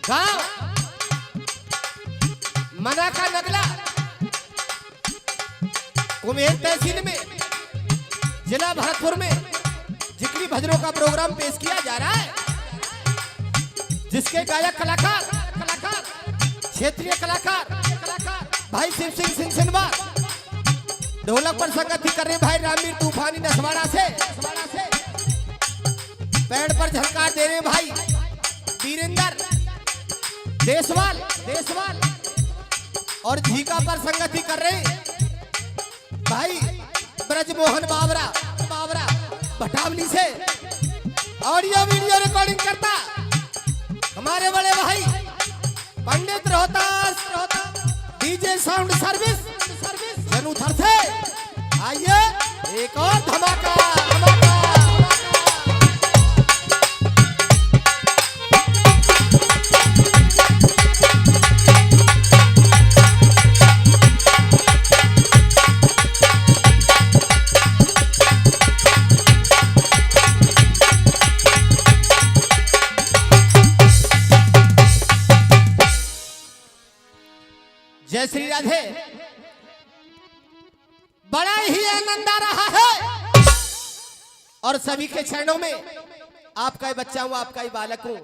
गांव मना का नगला कुमेर तहसील में जिला भरतपुर में जिक्री भजनों का प्रोग्राम पेश किया जा रहा है, जिसके गायक कलाकार क्षेत्रीय कलाकार भाई शिव सिंह सिंहवार, ढोलक पर संगति कर रहे भाई रामवीर तूफानी नसवाड़ा से, पैड़ पर झलकार दे रहे भाई वीरेंद्र देसवाल और झीका पर संगति कर रहे भाई ब्रजमोहन बावरा भटावली से। ऑडियो वीडियो रिकॉर्डिंग करता हमारे बड़े भाई पंडित रोहतास डीजे साउंड सर्विस जनूथर से। आइए एक और धमाका। जय श्री राधे। बड़ा ही आनंद आ रहा है और सभी के चरणों में आपका ही बच्चा हूं, आपका ही बालक हूं।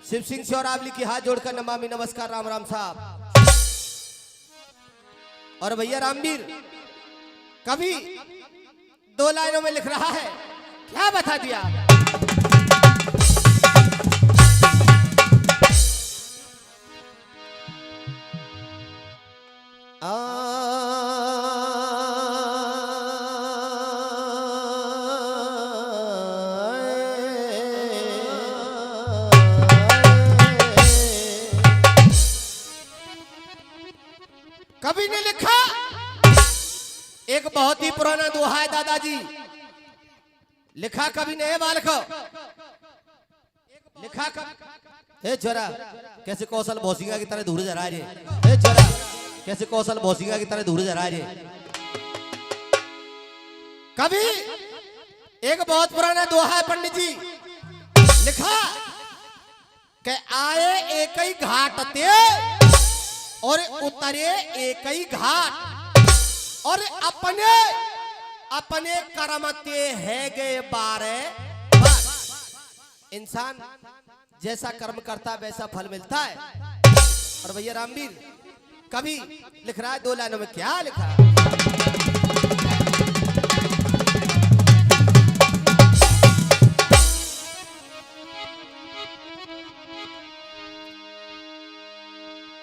शिव सिंह से और आवली की हाथ जोड़कर नमामि नमस्कार राम राम साहब। और भैया रामवीर कभी 2 लाइनों में लिख रहा है, क्या बता दिया। कभी ने लिखा एक बहुत ही पुराना दोहा है दादाजी, लिखा कभी ने बालक लिखा हे छोरा कैसे कौशल भौसिंगा की तरह दूर जा रहा है, हे छोरा कैसे कौशल भौसिंगा की तरह दूर जा रहा है। कभी एक बहुत पुराना दोहा है पंडित जी, लिखा कि आए एक ही घाट ते और उतरे एक ही घाट और अपने कर्मते है गए बारे। इंसान जैसा कर्म करता है वैसा फल मिलता है। और भैया रामवीर कभी लिख रहा है 2 लाइनों में, क्या लिखा है।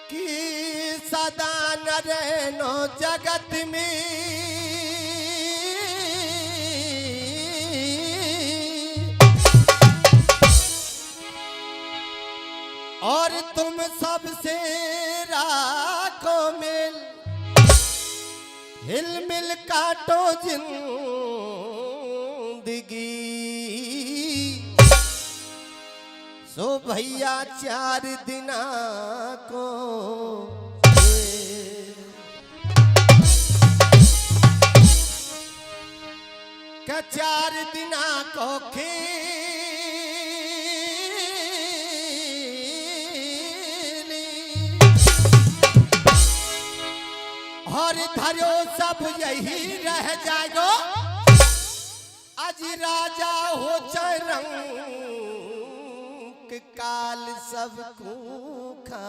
कि सदा न रहनो जगत में और तुम सबसे राखो मिल, हिल मिल काटो जिंदगी। सो भैया 4 दिना को क्या 4 दिना को और धरो सब यही रह जाएगो, आज राजा हो चाहे रंग काल सब खूखा।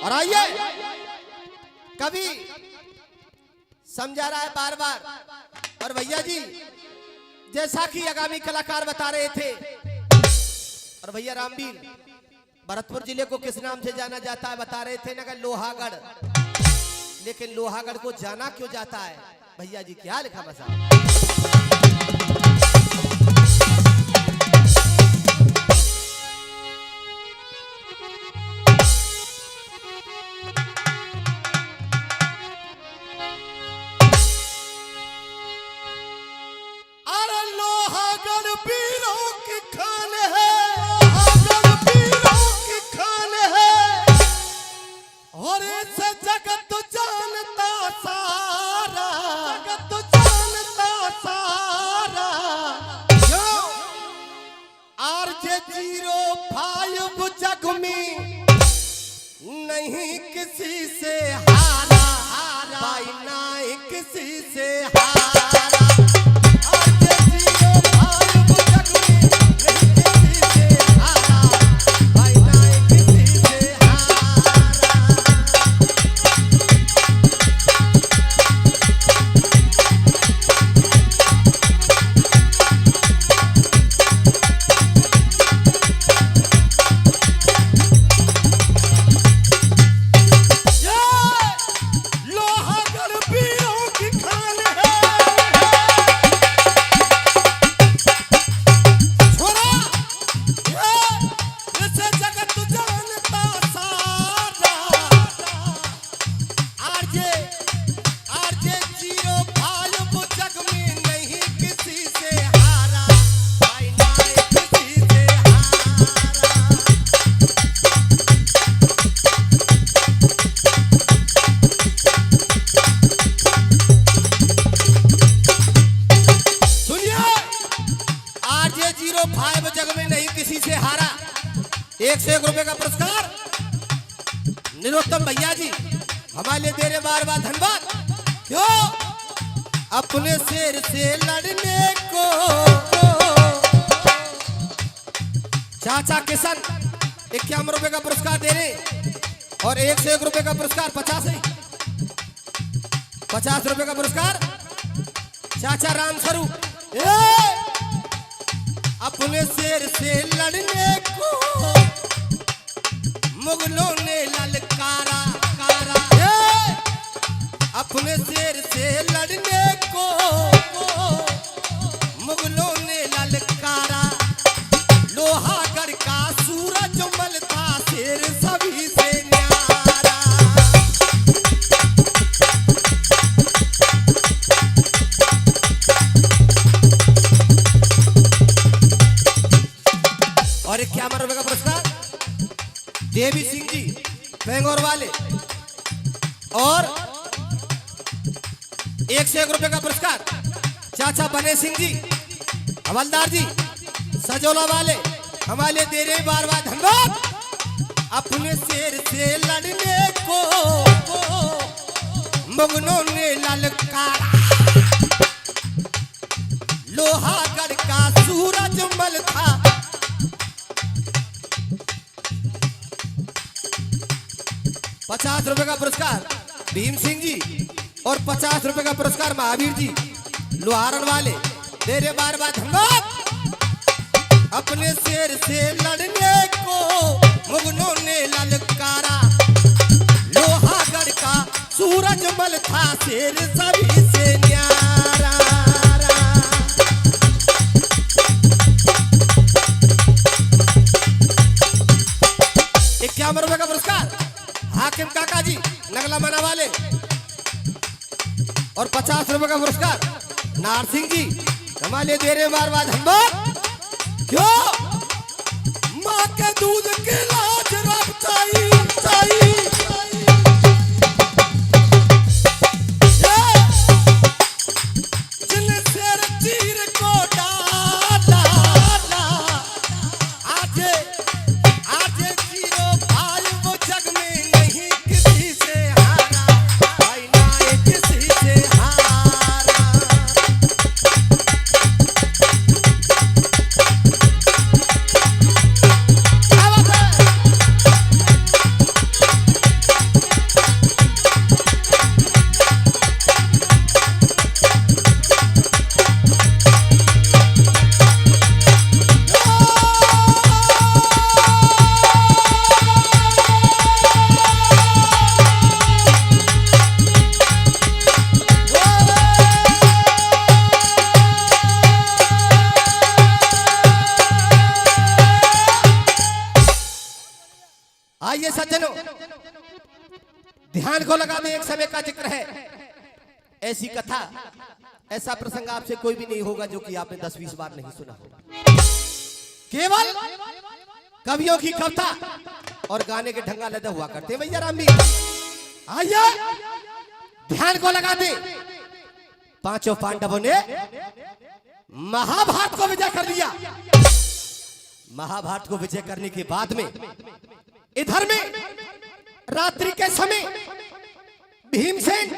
और आइए कभी समझा रहा है बार बार। और भैया जी जैसा कि आगामी कलाकार बता रहे थे, और भैया रामवीर भरतपुर जिले को किस नाम से जाना जाता है बता रहे थे ना, लोहागढ़। लेकिन लोहागढ़ को जाना क्यों जाता है, भैया जी क्या लिखा बसा। अरे लोहागढ़ वीरों की खान है, और ऐसे जगत जानता सारा, 05 जग में नहीं किसी से हारा, भाई ना किसी से हारा। ₹1 का पुरस्कार निरुत्तम भैया जी हमारे लिए दे रहे, बार बार धन्यवाद। क्यों? अपने शेर से लड़ने को चाचा किशन ₹51 का पुरस्कार दे रहे, और ₹101 का पुरस्कार 50 रुपए का पुरस्कार चाचा राम स्वरूप। अपने शेर से लड़ने को मुगलों ने ललकारा, अपने शेर से लड़ने को मुगलों ने ललकारा। लोहागढ़ का सूरज मलता शेर सभी से न्यारा। और ₹51 का पुरस्कार देवी सिंह जी बेंगोर वाले, और ₹101 का पुरस्कार चाचा बने सिंह जी हवलदार जी सजोला वाले हमारे दे रहे, बार बार धन्यवाद। अपने शेर से लड़ने को मुगलों ने ललकारा। लोहागढ़ का सूरज मल था, ₹50 का पुरस्कार भीम सिंह जी, और ₹50 का पुरस्कार महावीर जी लोहारण वाले दे रहे, बार बार धन्यवाद। अपने शेर से लड़ने को मुगलों ने ललकारा। लोहागढ़ का सूरज मल था शेर सभी से न्यारा। ₹51 का पुरस्कार हाकिम काका जी नगला मना वाले, और ₹50 का पुरस्कार नार सिंह जी हमारे दे रहे, बार बार धन्यवाद। क्यों? माँ के दूध के लाज रब चाहिए, जिन शेर चीर को डाला। आज 05 जग में नहीं किसी से हारा, भाई ना किसी से हारा। आइए सज्जनों, ध्यान को लगा दें, एक समय का जिक्र है। ऐसी कथा, ऐसा प्रसंग आपसे कोई भी नहीं होगा जो कि आपने 10-20 बार नहीं सुना होगा। केवल कवियों की कविता और गाने के ढंगा लदे हुआ करते भैया राम भी। आइए ध्यान को लगा दे। पांचों पांडवों ने महाभारत को विजय कर दिया। महाभारत को विजय करने के बाद में इधर में रात्रि के समय भीमसेन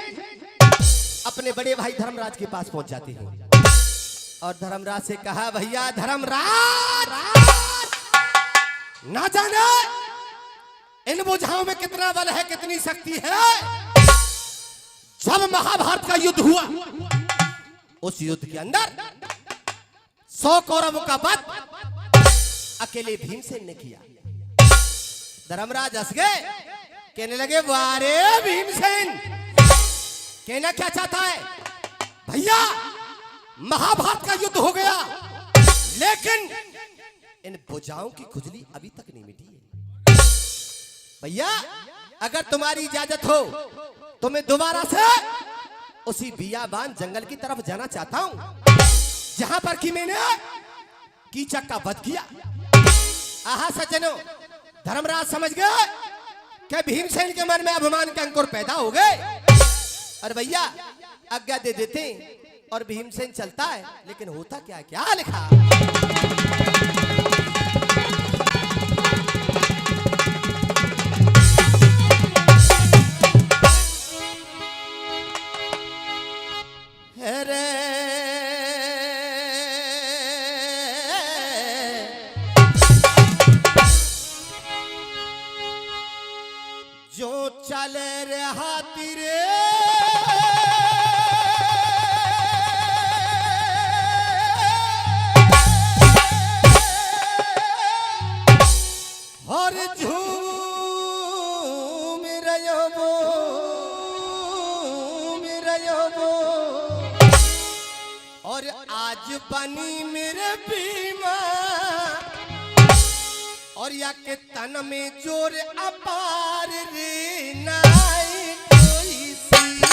अपने बड़े भाई धर्मराज के पास पहुंच जाते हैं और धर्मराज से कहा, भैया धर्मराज, ना जाने इन बुझाओं में कितना बल है, कितनी शक्ति है। जब महाभारत का युद्ध हुआ, उस युद्ध के अंदर 100 कौरवों का वध अकेले भीमसेन ने किया। धर्मराज हंस गए, कहने लगे, वारे भीमसेन, कहना क्या चाहता है? भैया महाभारत का युद्ध हो गया, लेकिन इन भुजाओं की खुजली अभी तक नहीं मिटी है। भैया अगर तुम्हारी इजाजत हो तो मैं दोबारा से उसी बियाबान जंगल की तरफ जाना चाहता हूं जहां पर कि मैंने कीचक का वध किया। आहा सज्जनों, धर्मराज समझ गए कि भीमसेन के मन में अभिमान के अंकुर पैदा हो गए और भैया आज्ञा दे देते और भीमसेन चलता है। लेकिन होता क्या है, क्या लिखा? जो चल रहा तेरे और झूम रहो वो और आज बनी मेरे बीमा और या के तन में जोर अपार रे नाई कोई सीमा।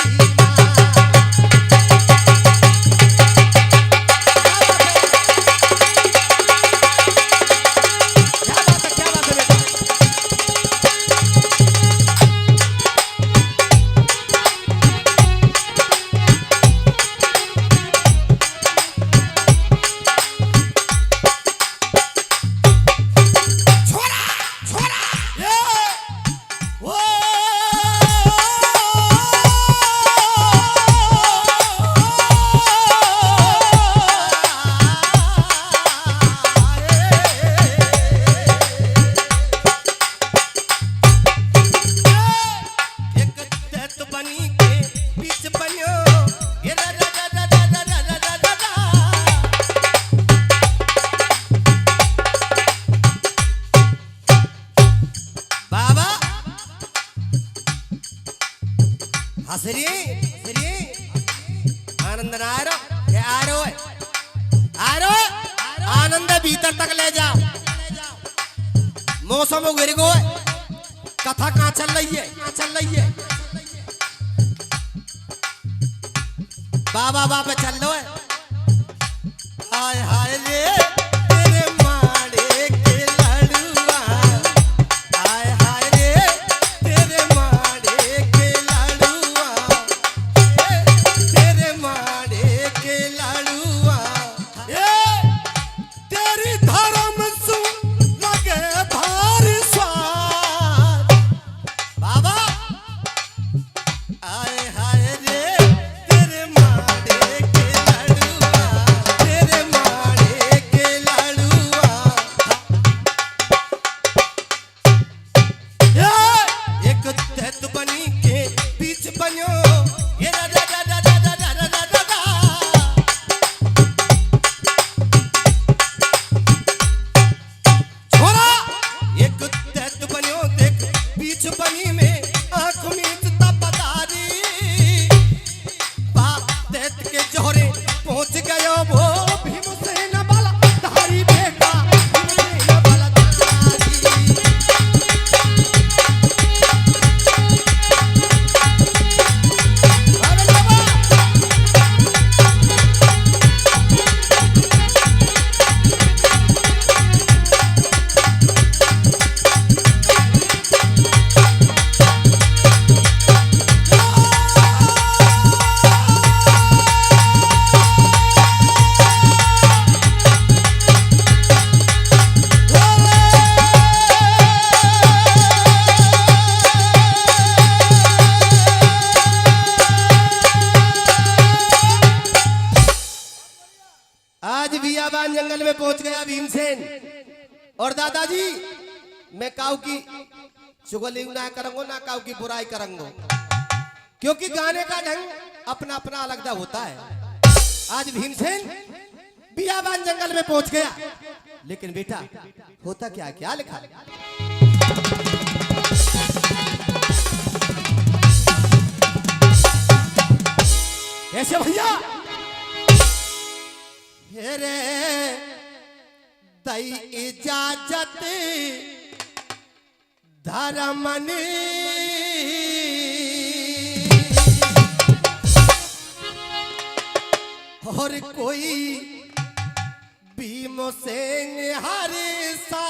आनंद ना आ रो आनंद भीतर तक ले जाओ। मौसम गिर गो, कथा कहाँ चल रही है? बाबा बाबा चल लो है। हाय हाय रे तेरे माड़े के लड़ुआ, हाय हाय रे तेरे माड़े के लड़ुआ, तेरे माड़े के लड़ुआ, तेरी धर्म सु लगे भारी स्वाद। बाबा हाय हाय रे तेरे माड़े के लड़ुआ, तेरे माड़े के और दादाजी मैं काऊ की चुगली ना करूंगा ना काऊ की बुराई करूंगा, क्योंकि गाने का ढंग अपना अपना अलग होता है। आज भीमसेन बियाबान जंगल में पहुंच गया, लेकिन बेटा होता क्या क्या लिखा। कैसे भैया रे दई इजाजत धर्मनी और कोई भीमसेन हर सा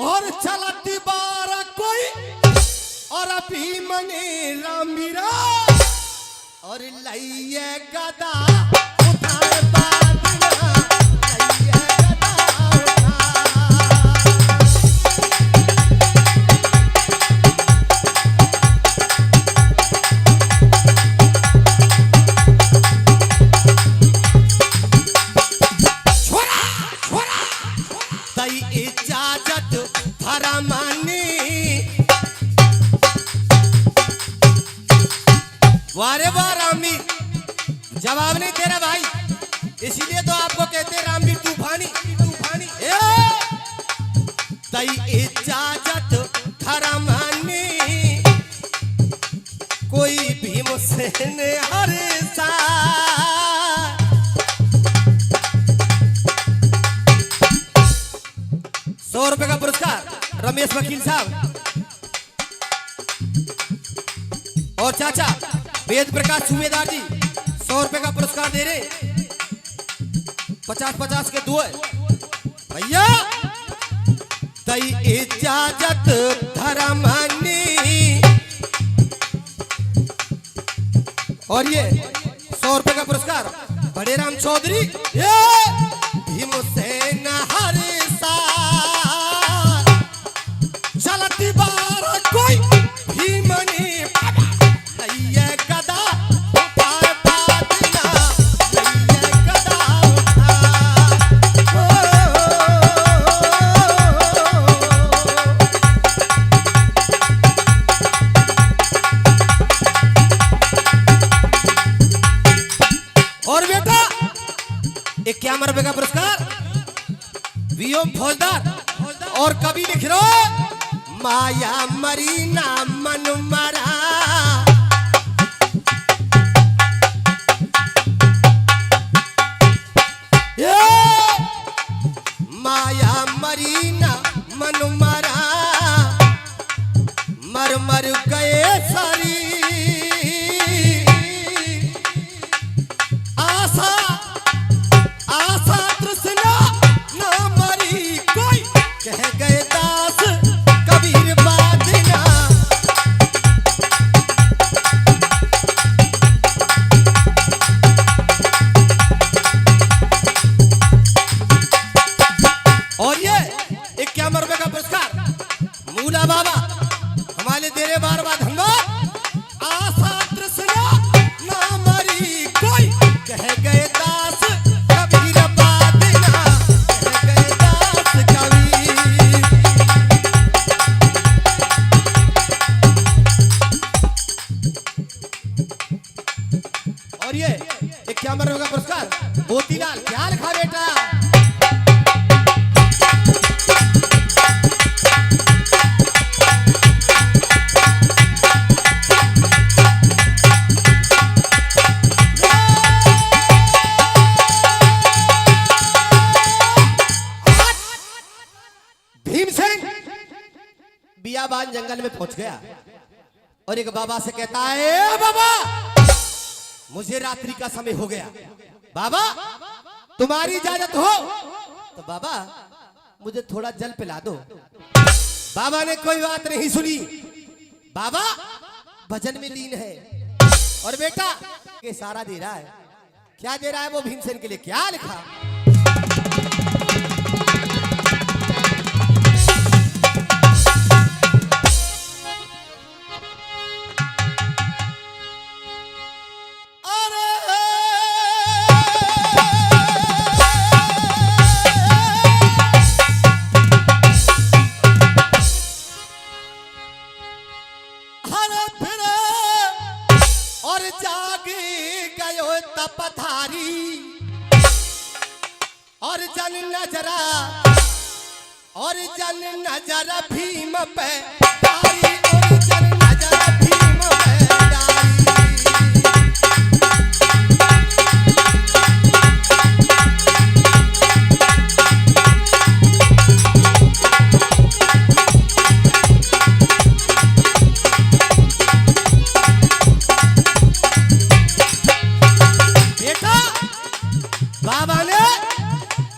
और चलती बार कोई और भीमने रामीरा और लइए गदा उठाए बादना लइए गदा इजाजत फरमानी वारे वाह रामी जवाब नहीं तेरा भाई, इसीलिए तो आपको कहते हैं रामी तूफानी तूफानी। तई इजाजत फरमानी कोई भीमसेन हर सा 100 रुपए का पुरस्कार रमेश वकील साहब और चाचा वेद प्रकाश सूबेदार जी 100 रुपए का पुरस्कार दे रहे, 50-50 के दो है भैया। तई इजाजत धर्मनी और ये 100 रुपए का पुरस्कार बड़े राम चौधरी भीमसेन हर सा चलती बार कोई भीमनी लइए गदा उठाए बादना लइए गदा और बेटा 51 रुपए का पुरस्कार वीओ फौजदार और कवि लिख रहे माया मरीना मन मरा माया मरीना मन मरा मर मर गए सारी आशा आशा तृष्णा ना मरी कोई कह गए दास कबीर बादना। और ये 51 रुपए का पुरस्कार मूला बाबा हमारे तेरे बार बार धन्यवाद। आशा तृष्णा ना मरी कोई कह गए दास कबीर बादना कह गए दास कबीर। और ये 51 रुपए का पुरस्कार मोतीलाल क्या लिखा बेटा। भीमसेन बियाबान जंगल में पहुंच गया और एक बाबा से कहता है बाबा मुझे रात्रि का समय हो गया, बाबा तुम्हारी इजाजत हो तो बाबा मुझे थोड़ा जल पिला दो। बाबा ने कोई बात नहीं सुनी, बाबा भजन में लीन है और बेटा के इशारा दे रहा है। क्या दे रहा है वो भीमसेन के लिए, क्या लिखा। अरे तपधारी और जन नजरा भीम पे डारी और जन नजरा भीम पे डारी। बेटा बाबा ने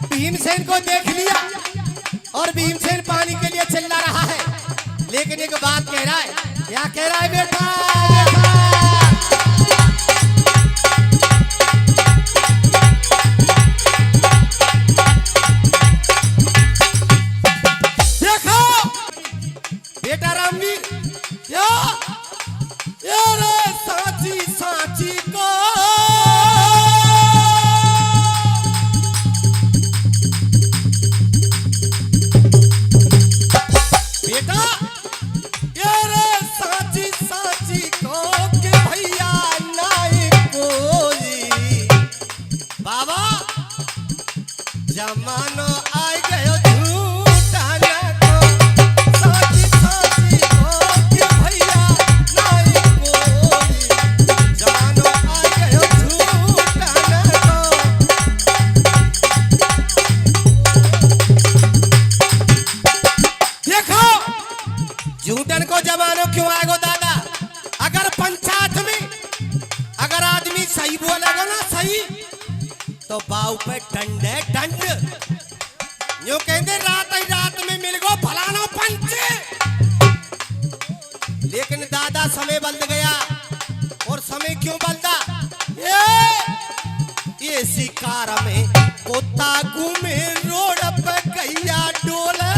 भीमसेन को देख लिया और भीमसेन पानी के लिए चिल्ला रहा है, लेकिन एक बात कह रहा है। क्या कह रहा है बेटा? देखो बेटा रामवीर, क्या रे सांची सांची को जमानो आ गयो झूठा न को साची साची को के भैया नहीं कोई। जमानो आ गयो झूठा न को। देखो झूठन को जमानो क्यों आएगो दादा? अगर पंचायत में अगर आदमी सही बोलेगा ना, सही तो बाऊ पे डंड है, डंड। यूं कहते रात ही रात में मिल गो फलानो पंच। लेकिन दादा समय बदल गया। और समय क्यों बदला? ये शिकार में कुत्ता घूमे रोड पे गैया डोले।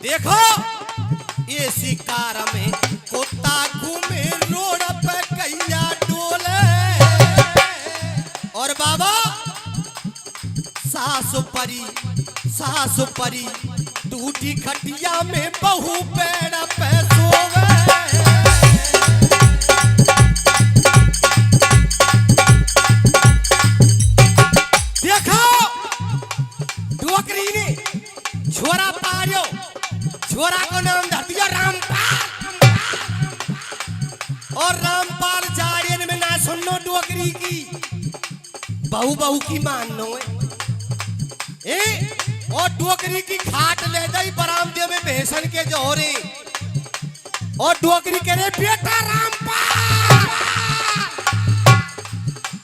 देखो ये शिकार में कुत्ता घूमे रोड पे गैया डोले। और बाबा सासु परी टूटी खटिया में बहू पेड़ पे सोवे। देखो डोकरी ने छोरा पारियो, छोरा को नाम धर दिया रामपाल। और रामपाल जाड़ियन में ना सुनो डोकरी की बहू की मानो है। और डोकरी की खाट ले गई बरामदे में बेसन के जोरे। और डोकरी कह रहे बेटा रामपाल,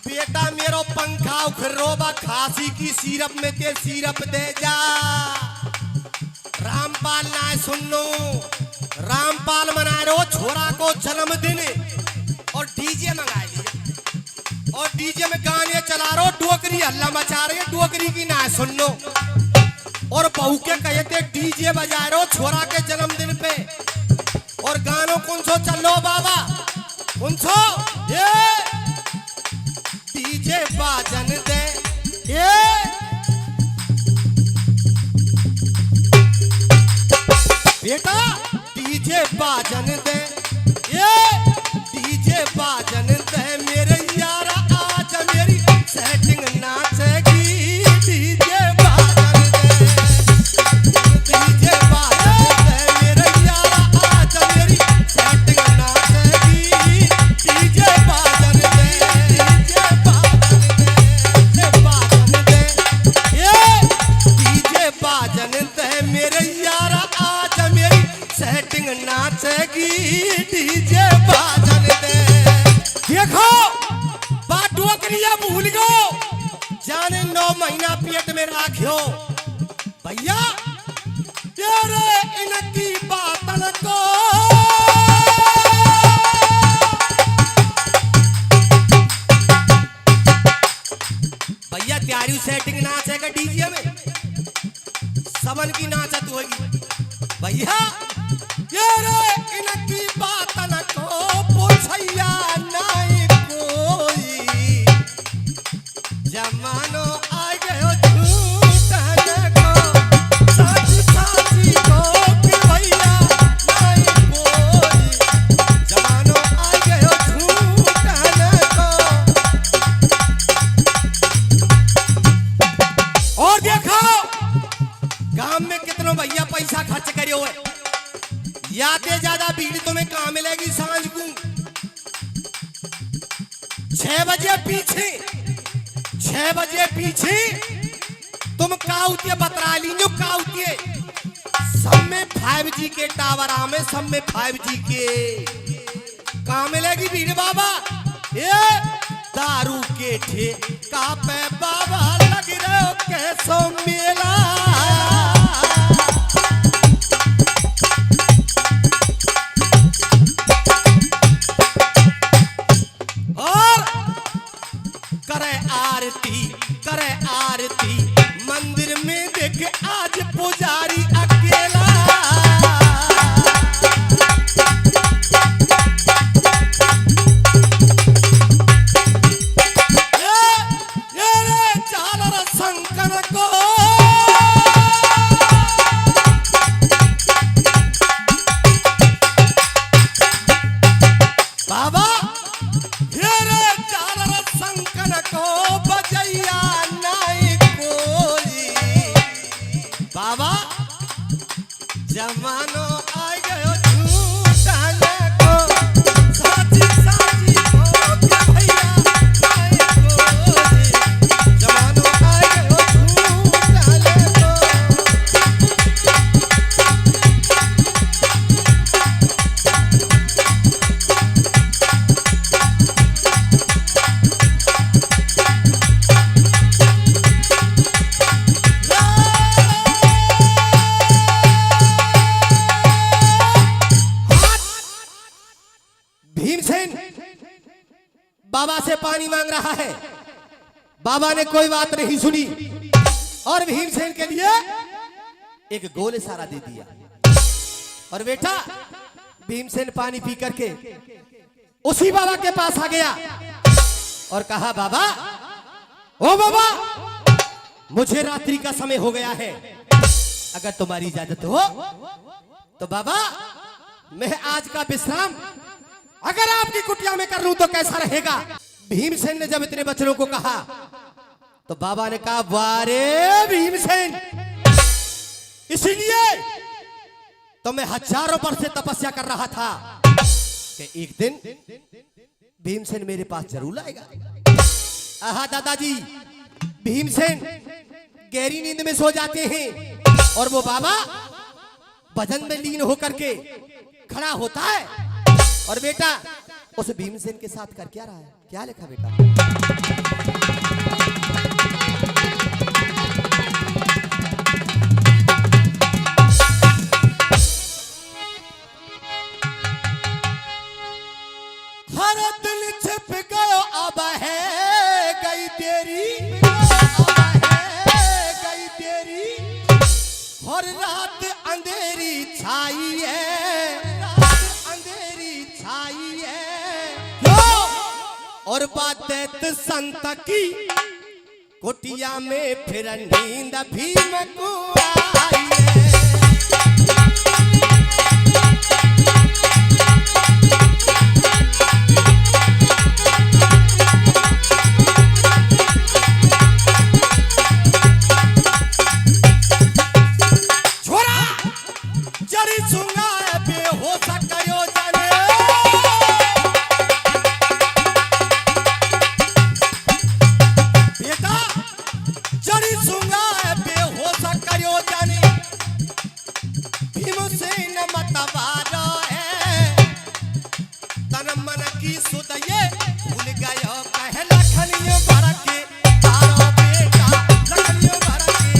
बेटा मेरो पंखा उखरोबा खांसी की सिरप में ते सिरप दे जा। रामपाल ना सुनो, रामपाल मना रहे छोरा को जन्मदिन और डीजे मंगा लिया। और डीजे में गाने चला रहे, डोकरी हल्ला मचा रही है, डोकरी की ना सुनो। और बहू के कहते डीजे बजा रहे छोरा के जन्मदिन पे। और गानों कौन सो चलो बाबा, कौन सो? ये डीजे बाजन दे, ये बेटा डीजे बाजन दे, ये डीजे बाजन दे मेरे यारा आज मेरी सेटिंग नाचेगी। डीजे बाजन दे, डीजे बाजन दे मेरे यारा आज मेरी सेटिंग नाचेगी। डीजे बाजन दे, डीजे बाजन दे, ये डीजे बाजन दे मेरे यारा आज मेरी सेटिंग नाचेगी। डीजे बाजन दे। देखो बात डोकरिया भूल गो, जाने 9 महीना पेट में राखियो भैया तेरे इनकी बातन को। भैया त्यारी सेटिंग नाचेगा डीजे में, समन की नाचत होगी भैया। ये रे इनकी बातन को पूछैया नहीं कोई। जमानो आ गयो झूठा न को साची साची को पैसा खर्च करियो है, याते ज्यादा भीड़ तुम्हें कहाँ मिलेगी सांझ को 6 बजे पीछे 6 बजे पीछे तुम काउतिये बतरा लीजो काउतिये सब में 5G के टावर आमे, सब में 5G के कहाँ मिलेगी भीड़ बाबा। ये दारू के ठेका पे बाबा लग रहे हो कैसो मेला। और करे आरती मंदिर में देख आज पुजारी अकेला। बाबा जमानो आ गयो झूठाने को साची साची हो के भैया नाई को जमानो आ गयो झूठाने को। भीमसेन बाबा से पानी मांग रहा है, बाबा ने कोई बात नहीं सुनी और भीमसेन के लिए एक गोल इशारा दे दिया। और बेटा भीमसेन पानी पी करके उसी बाबा के पास आ गया और कहा बाबा, ओ बाबा मुझे रात्रि का समय हो गया है, अगर तुम्हारी इजाजत हो तो बाबा मैं आज का विश्राम अगर आपकी कुटिया में कर लूं तो कैसा रहेगा। भीमसेन ने जब इतने बच्चों को कहा तो बाबा ने कहा वारे भीमसेन, इसीलिए तो मैं हजारों वर्ष से तपस्या कर रहा था कि एक दिन भीमसेन मेरे पास जरूर आएगा। आहा दादाजी, भीमसेन गहरी नींद में सो जाते हैं और वो बाबा भजन में लीन होकर के खड़ा होता है। और बेटा उस भीमसेन के साथ कर क्या रहा है, क्या लिखा बेटा। हर दिल छिप गयो अब है गई तेरी, गई तेरी और रात अंधेरी छाई है, और बात संत की कुटिया में फिर नींद भीम को आई है। छोरा जरी सुंगा बेहोश कयो जाने, जड़ी सुंगा बेहोश करो जाने। भीमसेन मतवारो है तन मन की सुध ये भूल गयो कह लखनियो भर के तारो बेटा, लखनियो भर के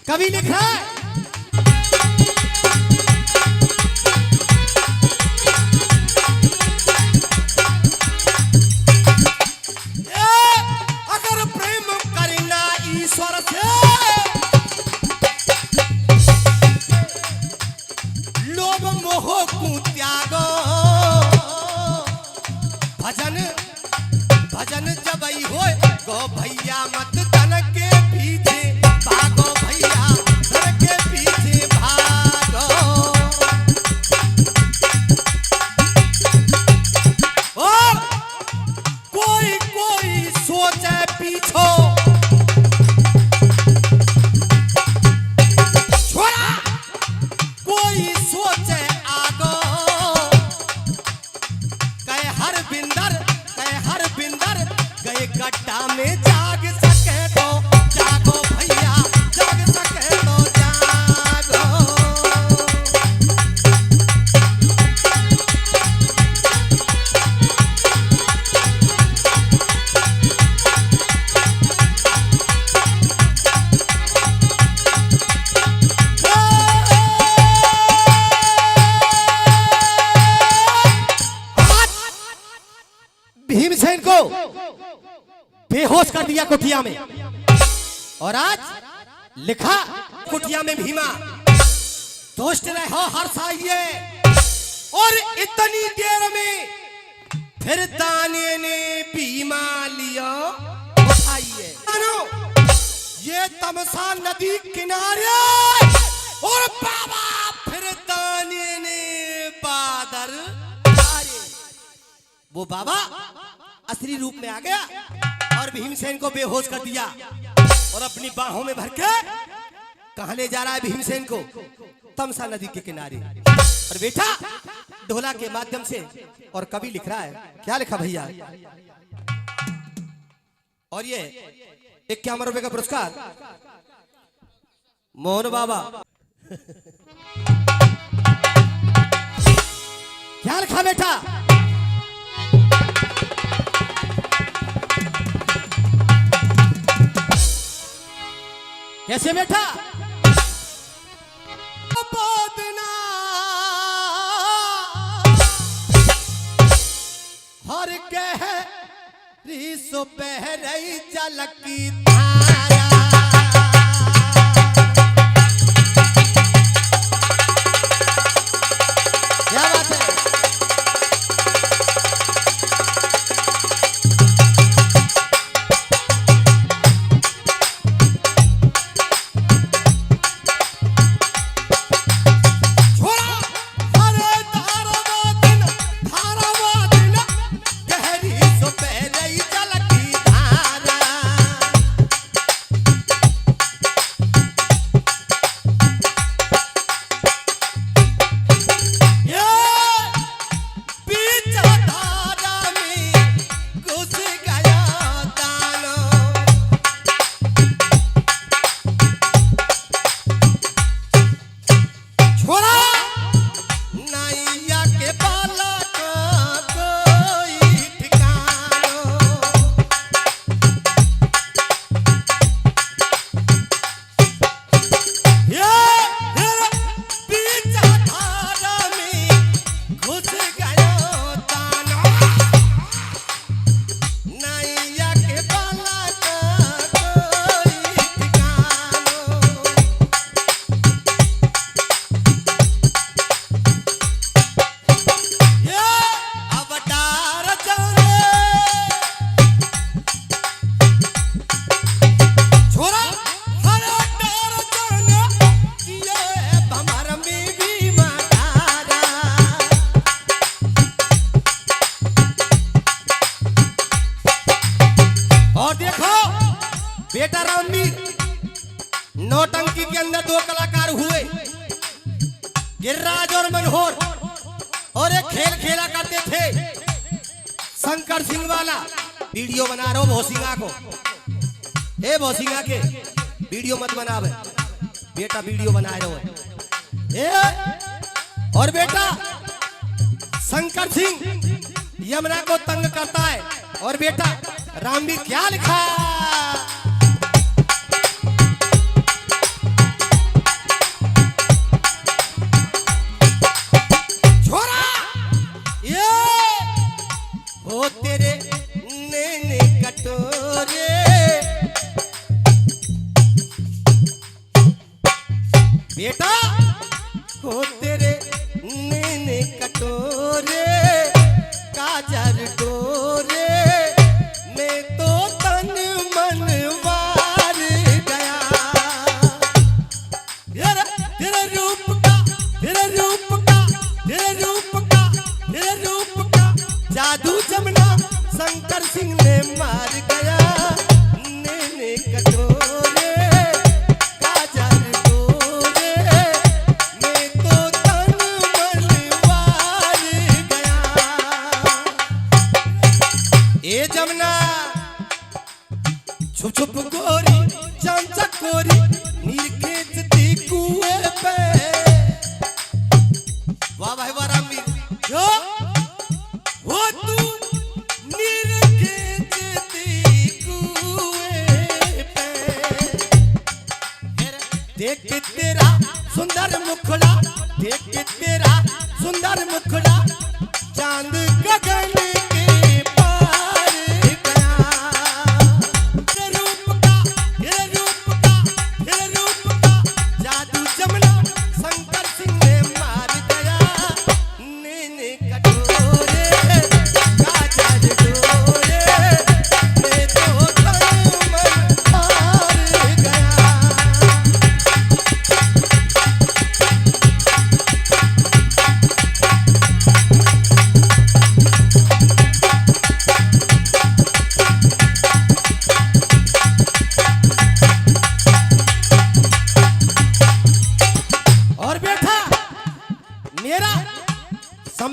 कवि लिख रहा है अगर प्रेम करना ईश्वर से लोभ मोह को त्यागो, भजन भजन जब हो गो भैया मत बेहोश कर दिया कुटिया में, और आज लिखा कुटिया में भीमा दोस्त रहो हर साइए, और इतनी देर में फिर ताने ने भीमा लिया उठाइए। ये तमसा नदी किनारे, और बाबा फिर ताने ने बादल आए। वो बाबा असली रूप में आ गया और भीमसेन को बेहोश कर दिया, और अपनी बाहों में भर के कहां ले जा रहा है भीमसेन को? तमसा नदी के किनारे। और बेटा ढोला के माध्यम से, और कवि लिख रहा है, क्या लिखा भैया? और ये 51 रुपए का पुरस्कार मोहन बाबा। क्या लिखा बेटा? कैसे बेटा? हर गहरी सो बह रही जल की धारा, क्या बात है? बेटा रामवीर, नौटंकी के अंदर 2 कलाकार हुए, गिरिराज और मनोहर, और एक खेल खेला करते थे शंकर सिंह वाला। वीडियो बना रहा हूं भोसिंगा को, ए भोसिंगा के वीडियो मत बना बे बेटा, वीडियो बना रहे हो। और बेटा शंकर सिंह यमुना को तंग करता है, और बेटा रामवीर क्या लिखा? ओ तेरे नैने कटोरे, बेटा ओ तेरे नैने कटोरे, काजर डोरे, मैं तो तन मन वार गया। तेरे रूप का, तेरे रूप का, तेरे रूप का, तेरे रूप का जादू जमुना शंकर सिंह ने मार गया। नैने कटोरे, काजल डोरे, मैं तो तन मन वार गया। ए जमुना छुप छुप गोरी चांद चकोरी, नीर खींचती कुएं पे। वाह भाई वाह रामवीर, जो वो तू नीर खींचती कुएं पे। देख के तेरा सुंदर मुखड़ा, देख के तेरा सुंदर मुखड़ा, चांद गगन के पार गया।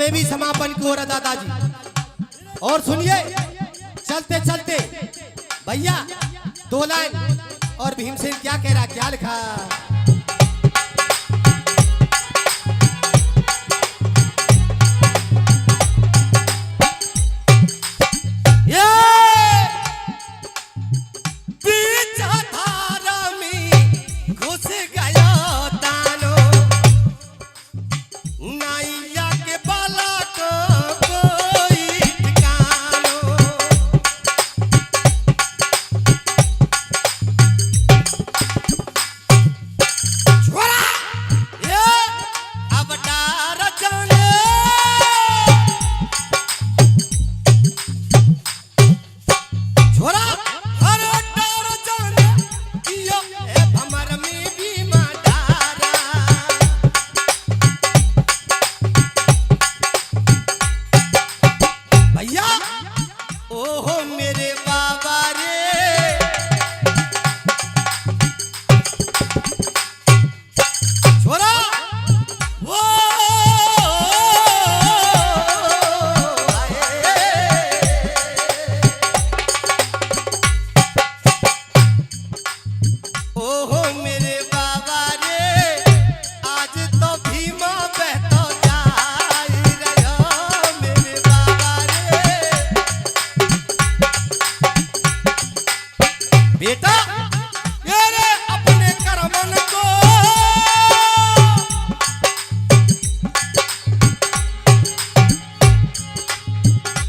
समय भी समापन की ओर है दादाजी। और सुनिए, चलते चलते भैया 2 लाइन और भीमसेन क्या कह रहा, क्या लिखा। बेटा मेरे अपने करमन को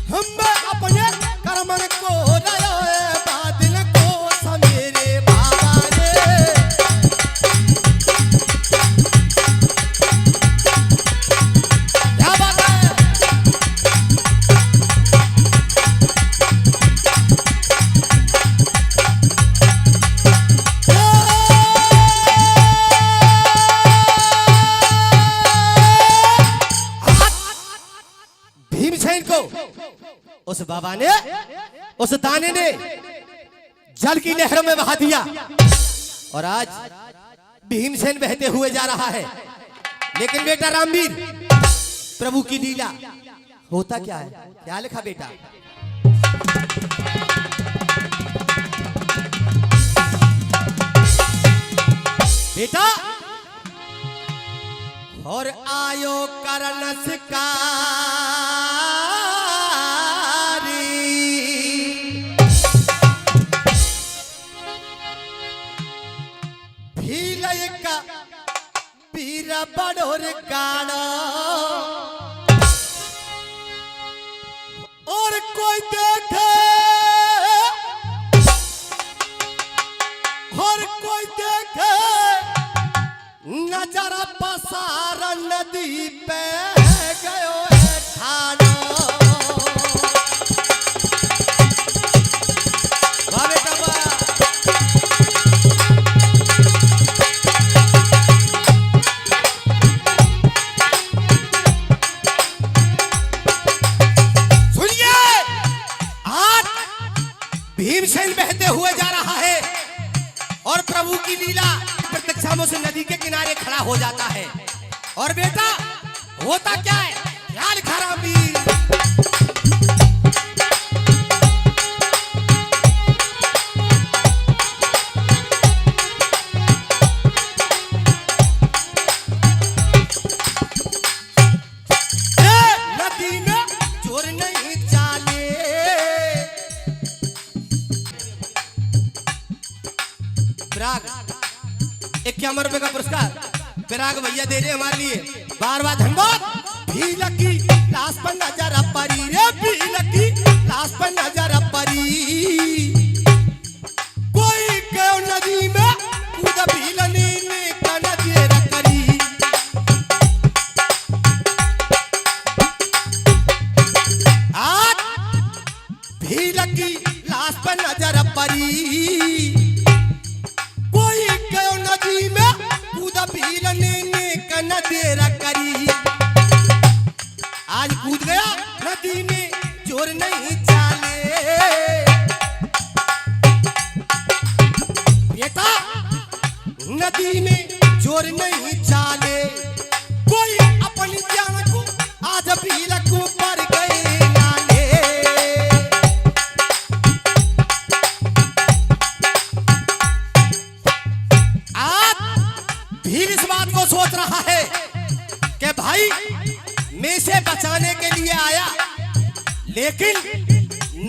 हम अपने करमन को बादल को समेरे बाबा रे। क्या बात है। भीमसेन को उस बाबा ने, उस दाने ने जल की लहरों में बहा दिया और आज भीमसेन बहते हुए जा रहा है। लेकिन बेटा रामवीर, प्रभु की लीला होता क्या है, क्या लिखा बेटा। बेटा और आयो करण भीलय का पीरा बड़ोर गाड़ा और कोई देखे और कोई देखे नजरा पसार नदी पे गयो है ठाणो। सुनिए, आज भीमसेन बहते हुए जा रहा है और प्रभु की लीला प्रत्यक्षामों से नदी के किनारे खड़ा हो जाता है। और बेटा होता क्या है, क्या लिखा रामवीर। नदी में जोर नहीं चाले, विराग 51 रुपए का पुरस्कार विराग भैया दे रहे हमारे लिए, बार बार धन्यवाद। भी लगी लाश पर नजर परी रे, भी लगी लाश पर नजर परी, कोई क्यों नदी में कूद भीलनी ने कनदेर करी। आज भी लगी लाश पर नजर परी, नदी में कूद भीलने ने कनदेरा करी। आज कूद गया नदी में जोर नहीं चाले। बेटा नदी में जोर नहीं चाले, कोई अपनी जान को आज भीलक ऊपर गए लाले। आज भील इस बात को सोच रहा है कि भाई मैं से बचाने के लिए आया, लेकिन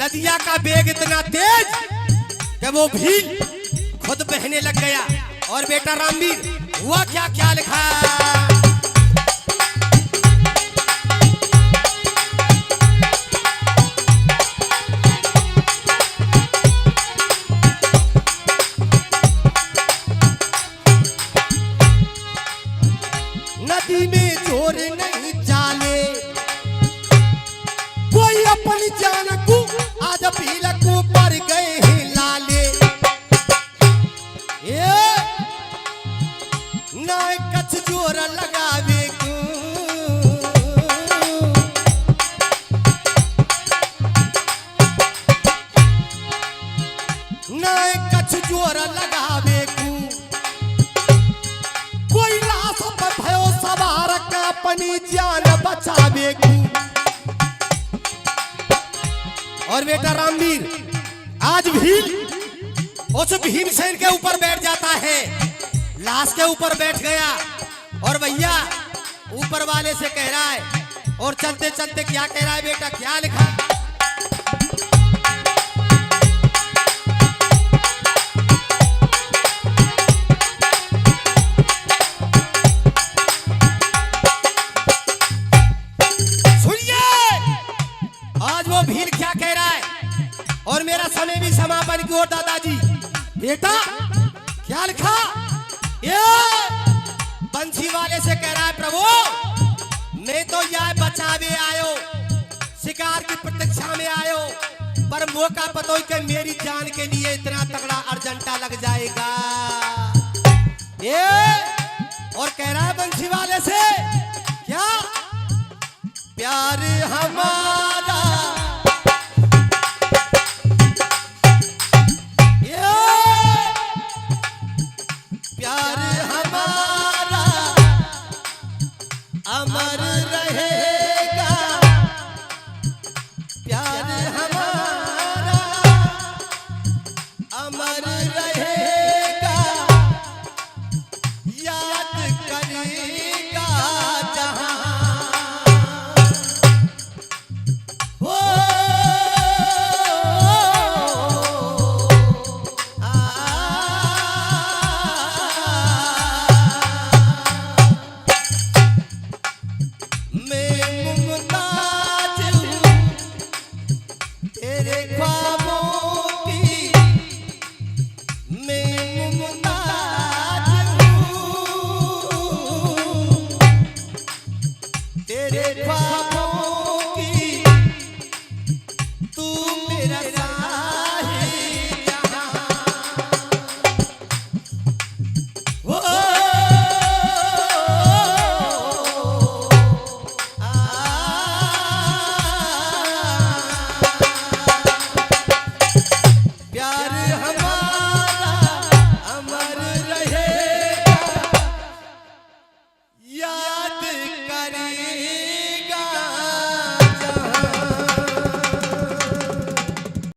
नदिया का बेग इतना तेज कि वो भील खुद बहने लग गया। और बेटा रामवीर हुआ क्या क्या लिखा। नदी में जोर नहीं चाले, कोई अपनी जान को आज भीलक ऊपर गए हैं लाले। ना कछ जोर लगावे को, ना कछ जोर लगावे को, कोई लाश पर भयो सवार का अपनी जान बचावे को। और बेटा रामवीर आज भील उस भीमसेन के ऊपर बैठ जाता है, लाश के ऊपर बैठ गया। और भैया ऊपर वाले से कह रहा है, और चलते चलते क्या कह रहा है बेटा, क्या लिखा। सुनिए आज वो भील क्या कह रहा है। और मेरा समय भी समापन की ओर दादाजी। बेटा क्या लिखा। ये बंसी वाले से कह रहा है, प्रभु मैं तो यह बचावे आयो, शिकार की प्रतीक्षा में आयो, पर मौका पतो कि मेरी जान के लिए इतना तगड़ा अर्जेंटा लग जाएगा। ये और कह रहा है बंसी वाले से, क्या प्यार हमारा प्यार हमारा अमर